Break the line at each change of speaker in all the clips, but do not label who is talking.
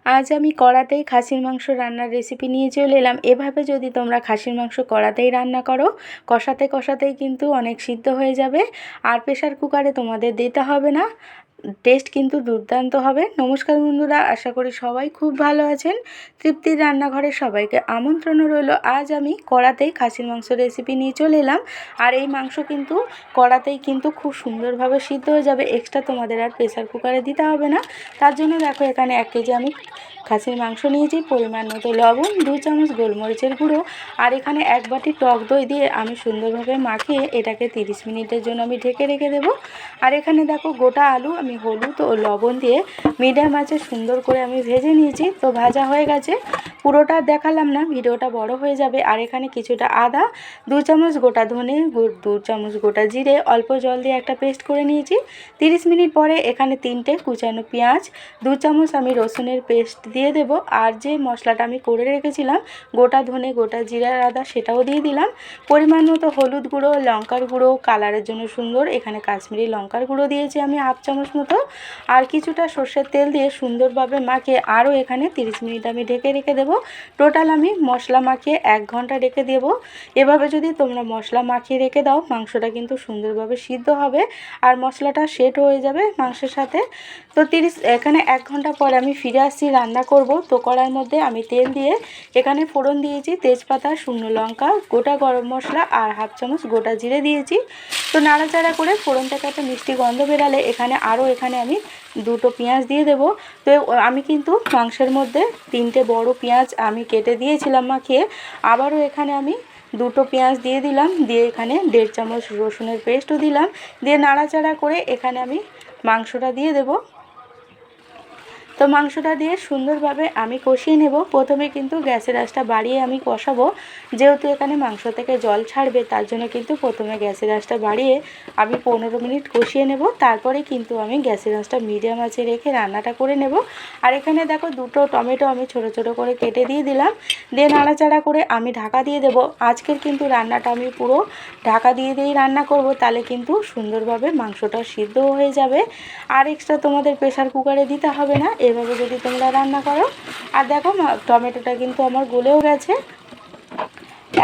আজ আমি কড়াতেই খাসির মাংস রান্নার রেসিপি নিয়ে চলে এলাম। এভাবে যদি তোমরা খাসির মাংস কড়াতেই রান্না করো, কষাতে কষাতেই কিন্তু অনেক সিদ্ধ হয়ে যাবে। আর প্রেশার কুকারে তোমাদের দিতে হবে না। টেস্ট কিন্তু দুর্দান্ত হবে। নমস্কার বন্ধুরা, আশা করি সবাই খুব ভালো আছেন। তৃপ্তির রান্নাঘরে সবাইকে আমন্ত্রণ রইল। আজ আমি কড়াতেই খাসির মাংস রেসিপি নিয়ে চলে এলাম। আর এই মাংস কিন্তু কড়াতেই কিন্তু খুব সুন্দরভাবে সিদ্ধ হয়ে যাবে। এক্সট্রা তোমাদের আর প্রেশার কুকারে দিতে হবে না। তার জন্য দেখো এখানে 1 কেজি আমি খাসির মাংস নিয়েছি, পরিমাণ মতো লবণ, 2 চামচ গোলমরিচের গুঁড়ো, আর এখানে 1 বাটি টক দই দিয়ে আমি সুন্দরভাবে মাখিয়ে এটাকে 30 মিনিটের জন্য আমি ঢেকে রেখে দেবো। আর এখানে দেখো গোটা আলু আমি হলুদ ও লবণ দিয়ে মিডিয়াম আঁচে সুন্দর করে আমি ভেজে নিয়েছি। তো ভাজা হয়ে গেছে, পুরোটা দেখালাম না, ভিডিওটা বড় হয়ে যাবে। আর এখানে কিছুটা আদা, 2 চামচ গোটা ধনে, 2 চামচ গোটা জিরে, অল্প জল দিয়ে একটা পেস্ট করে নিয়েছি। 30 মিনিট পরে এখানে 3টে কুচানো পেঁয়াজ, 2 চামচ আমি রসুনের পেস্ট দিয়ে দেব। আর যে মশলাটা আমি করে রেখেছিলাম গোটা ধনে, গোটা জিরা, আদা, সেটাও দিয়ে দিলাম। পরিমাণ মতো হলুদ গুঁড়ো, লঙ্কার গুঁড়ো, কালারের জন্য সুন্দর এখানে কাশ্মীরি লঙ্কার গুঁড়ো দিয়েছি আমি 1/2 চামচ মতো। আর কিছুটা সর্ষের তেল দিয়ে সুন্দরভাবে মাখিয়ে আরও এখানে 30 মিনিট আমি ঢেকে রেখে দেবো। টোটাল আমি মশলা মাখিয়ে 1 ঘন্টা রেখে দেবো। এভাবে যদি তোমরা মশলা মাখিয়ে রেখে দাও, মাংসটা কিন্তু সুন্দরভাবে সিদ্ধ হবে আর মশলাটা সেট হয়ে যাবে মাংসের সাথে। তো এখানে 1 ঘন্টা পরে আমি ফিরে আসছি রান্না করব। তো কড়ার মধ্যে আমি তেল দিয়ে এখানে ফোড়ন দিয়েছি, তেজপাতা, শুকনো লঙ্কা, গোটা গরম মশলা আর 1/2 চামচ গোটা জিরে দিয়েছি। তো নাড়াচাড়া করে ফোড়ন থেকে একটা মিষ্টি গন্ধ বেরালে এখানে আমি 2টো পেঁয়াজ দিয়ে দেবো। তো আমি কিন্তু মাংসের মধ্যে 3টে বড় পেঁয়াজ আমি কেটে দিয়েছিলাম মাখিয়ে। আবারও এখানে আমি 2টো পেঁয়াজ দিয়ে দিলাম, দিয়ে এখানে 1.5 চামচ রসুনের পেস্টও দিলাম, দিয়ে নাড়াচাড়া করে এখানে আমি মাংসটা দিয়ে দেব। তো মাংসটা দিয়ে সুন্দরভাবে আমি কষিয়ে নেব। প্রথমে কিন্তু গ্যাসের আঁচটা বাড়িয়ে আমি কষাবো, যেহেতু এখানে মাংস থেকে জল ছাড়বে, তার জন্য কিন্তু প্রথমে গ্যাসের আঁচটা বাড়িয়ে আমি 15 মিনিট কষিয়ে নেব। তারপরে কিন্তু আমি গ্যাসের আঁচটা মিডিয়াম আঁচে রেখে রান্নাটা করে নেব। আর এখানে দেখো 2টো টমেটো আমি ছোট ছোট করে কেটে দিয়ে দিলাম, দিয়ে নাড়াচাড়া করে আমি ঢাকা দিয়ে দেব। আজকের কিন্তু রান্নাটা আমি পুরো ঢাকা দিয়ে দিয়েই রান্না করব, তাহলে কিন্তু সুন্দরভাবে মাংসটা সিদ্ধ হয়ে যাবে। আর এক্সট্রা তোমাদের প্রেশার কুকারে দিতে হবে না, এভাবে যদি তোমরা রান্না করো। আর দেখো টমেটোটা কিন্তু আমার গলেও গেছে।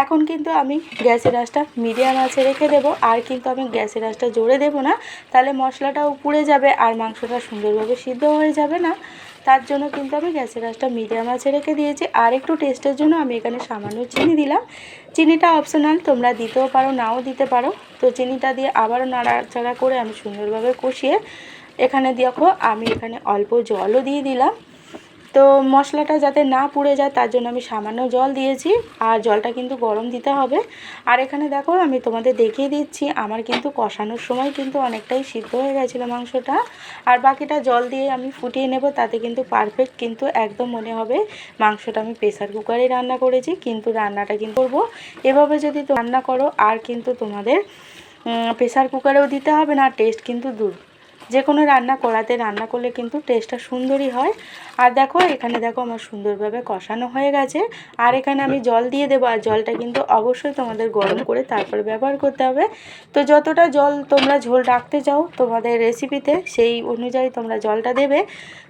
এখন কিন্তু আমি গ্যাসের আঁচটা মিডিয়াম আঁচে রেখে দেব। আর কিন্তু আমি গ্যাসের আঁচটা জোরে দেব না, তাহলে মশলাটাও পুড়ে যাবে আর মাংসটা সুন্দরভাবে সিদ্ধ হয়ে যাবে না। তার জন্য কিন্তু আমি গ্যাসের আঁচটা মিডিয়াম আঁচে রেখে দিয়েছি। আর একটু টেস্টের জন্য আমি এখানে সামান্য চিনি দিলাম। চিনিটা অপশনাল, তোমরা দিতেও পারো, নাও দিতে পারো। তো চিনিটা দিয়ে আবারও নাড়াচাড়া করে আমি সুন্দরভাবে কষিয়ে এখানে দেখো আমি এখানে অল্প জলও দিয়ে দিলাম। তো মশলাটা যাতে না পুড়ে যায় তার জন্য আমি সামান্য জল দিয়েছি, আর জলটা কিন্তু গরম দিতে হবে। আর এখানে দেখো আমি তোমাদের দেখিয়ে দিচ্ছি, আমার কিন্তু কষানোর সময় কিন্তু অনেকটাই সিদ্ধ হয়ে গেছিলো মাংসটা। আর বাকিটা জল দিয়ে আমি ফুটিয়ে নেব, তাতে কিন্তু পারফেক্ট কিন্তু একদম মনে হবে মাংসটা আমি প্রেসার কুকারে রান্না করেছি। কিন্তু রান্নাটা কিন্তু করবো এভাবে যদি রান্না করো, আর কিন্তু তোমাদের প্রেসার কুকারেও দিতে হবে না। টেস্ট কিন্তু যে কোনো রান্না কড়াতে রান্না করলে কিন্তু টেস্টটা সুন্দরই হয়। আর দেখো এখানে দেখো আমার সুন্দরভাবে কষানো হয়ে গেছে। আর এখানে আমি জল দিয়ে দেবো, আর জলটা কিন্তু অবশ্যই তোমাদের গরম করে তারপরে ব্যবহার করতে হবে। তো যতটা জল তোমরা ঝোল রাখতে চাও তোমাদের রেসিপিতে, সেই অনুযায়ী তোমরা জলটা দেবে।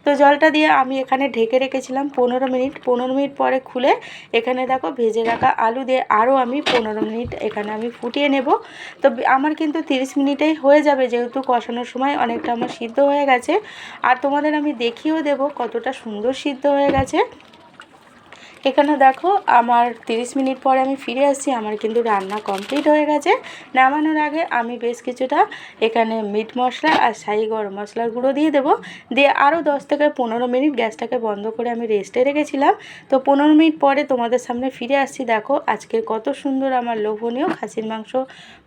তো জলটা দিয়ে আমি এখানে ঢেকে রেখেছিলাম 15 মিনিট। 15 মিনিট পরে খুলে এখানে দেখো ভেজে রাখা আলু দিয়ে আরও আমি 15 মিনিট এখানে আমি ফুটিয়ে নেব। তো আমার কিন্তু 30 মিনিটেই হয়ে যাবে, যেহেতু কষানোর সময় অনেকটা আমার সিদ্ধ হয়ে গেছে। আর তোমাদের আমি দেখিয়েও দেব কতটা সুন্দর সিদ্ধ হয়ে গেছে। এখানে দেখো আমার 30 মিনিট পরে আমি ফিরে আসছি, আমার কিন্তু রান্না কমপ্লিট হয়ে গেছে। নামানোর আগে আমি বেশ কিছুটা এখানে মিট মশলা আর শাহি গরম মশলার গুঁড়ো দিয়ে দেবো। দিয়ে আরও 10 থেকে 15 মিনিট গ্যাসটাকে বন্ধ করে আমি রেস্টে রেখেছিলাম। তো 15 মিনিট পরে তোমাদের সামনে ফিরে আসছি। দেখো আজকের কত সুন্দর আমার লোভনীয় খাসির মাংস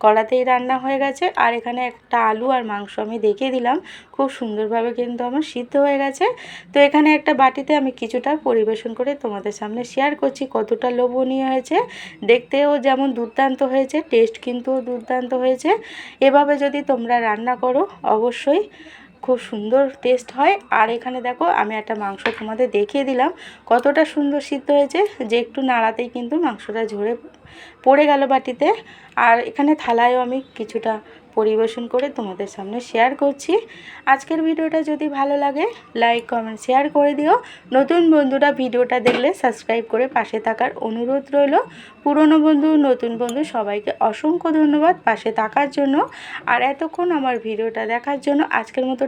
কড়াতেই রান্না হয়ে গেছে। আর এখানে একটা আলু আর মাংস আমি দেখিয়ে দিলাম, খুব সুন্দরভাবে কিন্তু আমার সিদ্ধ হয়ে গেছে। তো এখানে একটা বাটিতে আমি কিছুটা পরিবেশন করে তোমাদের সামনে শেয়ার করছি কতটা লোভনীয় হয়েছে। দেখতেও যেমন দুর্দান্ত হয়েছে, টেস্ট কিন্তু দুর্দান্ত হয়েছে। এভাবে যদি তোমরা রান্না করো অবশ্যই খুব সুন্দর টেস্ট হয়। আর এখানে দেখো আমি একটা মাংস তোমাদের দেখিয়ে দিলাম কতটা সুন্দর সিদ্ধ হয়েছে, যে একটু নাড়াতেই কিন্তু মাংসটা ঝরে পড়ে গেল বাটিতে। আর এখানে থালায়ও আমি কিছুটা পরিবেশন করে তোমাদের সামনে শেয়ার করছি। আজকের ভিডিওটা যদি ভালো লাগে লাইক কমেন্ট শেয়ার করে দিও। নতুন বন্ধুরা ভিডিওটা দেখলে সাবস্ক্রাইব করে পাশে থাকার অনুরোধ রইল। পুরনো বন্ধু নতুন বন্ধু সবাইকে অসংখ্য ধন্যবাদ পাশে থাকার জন্য আর এতক্ষণ আমার ভিডিওটা দেখার জন্য। আজকের মতো